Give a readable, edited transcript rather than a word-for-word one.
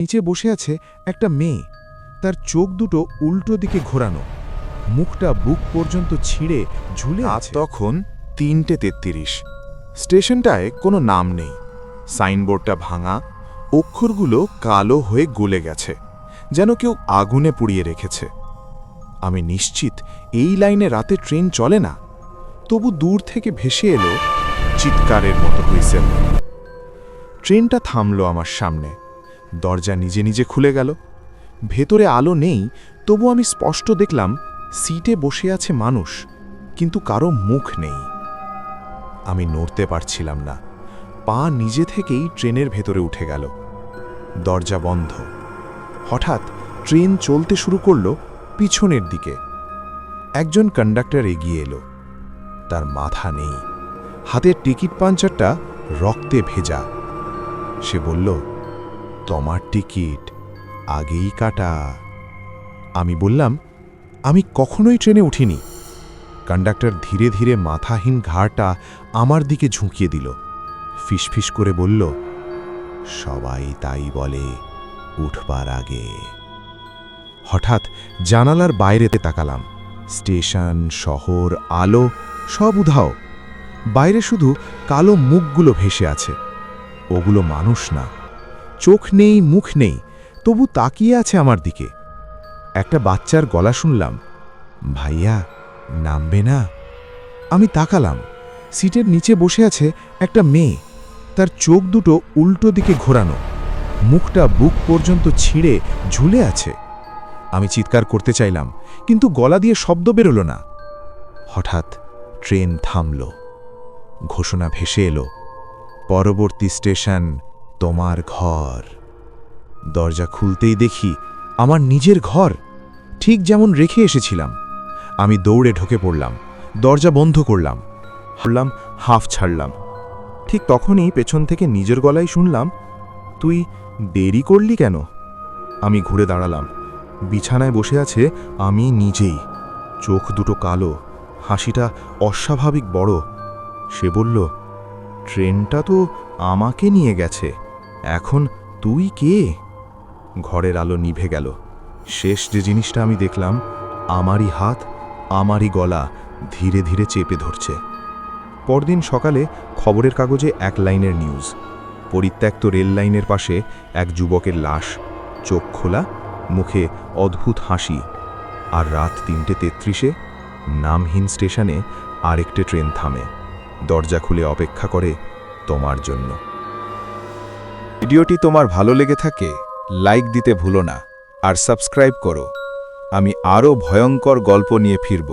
নিচে বসে আছে একটা মেয়ে, তার চোখ দুটো উল্টো দিকে ঘোরানো, মুখটা বুক পর্যন্ত ছিঁড়ে ঝুলে আছে। তখন ৩:৩৩। স্টেশনটায় কোনো নাম নেই, সাইনবোর্ডটা ভাঙা, অক্ষরগুলো কালো হয়ে গলে গেছে, যেন কেউ আগুনে পুড়িয়ে রেখেছে। আমি নিশ্চিত এই লাইনে রাতে ট্রেন চলে না, তবু দূর থেকে ভেসে এলো চিৎকারের মতো হুইসেল। ট্রেনটা থামলো আমার সামনে, দরজা নিজে নিজে খুলে গেল। ভেতরে আলো নেই, তবু আমি স্পষ্ট দেখলাম সিটে বসে আছে মানুষ, কিন্তু কারো মুখ নেই। আমি নড়তে পারছিলাম না, পা নিজে থেকেই ট্রেনের ভেতরে উঠে গেল। দরজা বন্ধ। হঠাৎ ট্রেন চলতে শুরু করলো পিছনের দিকে। একজন কন্ডাক্টর এগিয়ে এলো, তার মাথা নেই, হাতের টিকিট পাঞ্চারটা রক্তে ভেজা। সে বলল, তোমার টিকিট আগেই কাটা। আমি বললাম, আমি কখনোই ট্রেনে উঠিনি। কন্ডাক্টর ধীরে ধীরে মাথাহীন ঘাড়টা আমার দিকে ঝুঁকিয়ে দিল, ফিসফিস করে বলল, সবাই তাই বলে উঠবার আগে। হঠাৎ জানালার বাইরেতে তাকালাম। স্টেশন, শহর, আলো সব উধাও। বাইরে শুধু কালো মুখগুলো ভেসে আছে। ওগুলো মানুষ না, চোখ নেই, মুখ নেই, তবু তাকিয়ে আছে আমার দিকে। একটা বাচ্চার গলা শুনলাম, ভাইয়া নামবে না? আমি তাকালাম, সিটের নিচে বসে আছে একটা মেয়ে, তার চোখ দুটো উল্টো দিকে ঘোরানো, মুখটা বুক পর্যন্ত ছিঁড়ে ঝুলে আছে। আমি চিৎকার করতে চাইলাম, কিন্তু গলা দিয়ে শব্দ বেরোলো না। হঠাৎ ট্রেন থামল, ঘোষণা ভেসে এলো, পরবর্তী স্টেশন তোমার ঘর। দরজা খুলতেই দেখি আমার নিজের ঘর, ঠিক যেমন রেখে এসেছিলাম। আমি দৌড়ে ঢুকে পড়লাম, দরজা বন্ধ করলাম, হাফ ছাড়লাম। ঠিক তখনই পেছন থেকে নিজের গলায় শুনলাম, তুই দেরি করলি কেন? আমি ঘুরে দাঁড়ালাম, বিছানায় বসে আছে আমি নিজেই, চোখ দুটো কালো, হাসিটা অস্বাভাবিক বড়। সে বলল, ট্রেনটা তো আমাকে নিয়ে গেছে, এখন তুই কে? ঘরের আলো নিভে গেল। শেষ যে জিনিসটা আমি দেখলাম, আমারই হাত, আমারই গলা ধীরে ধীরে চেপে ধরছে। পরদিন সকালে খবরের কাগজে এক লাইনের নিউজ, পরিত্যক্ত রেল লাইনের পাশে এক যুবকের লাশ, চোখ খোলা, মুখে অদ্ভুত হাসি। আর রাত ৩:৩৩ নামহীন স্টেশনে আরেকটা ট্রেন থামে, দরজা খুলে অপেক্ষা করে তোমার জন্য। ভিডিওটি তোমার ভালো লেগে থাকে লাইক দিতে ভুলো না, আর সাবস্ক্রাইব করো। আমি আরও ভয়ঙ্কর গল্প নিয়ে ফিরব।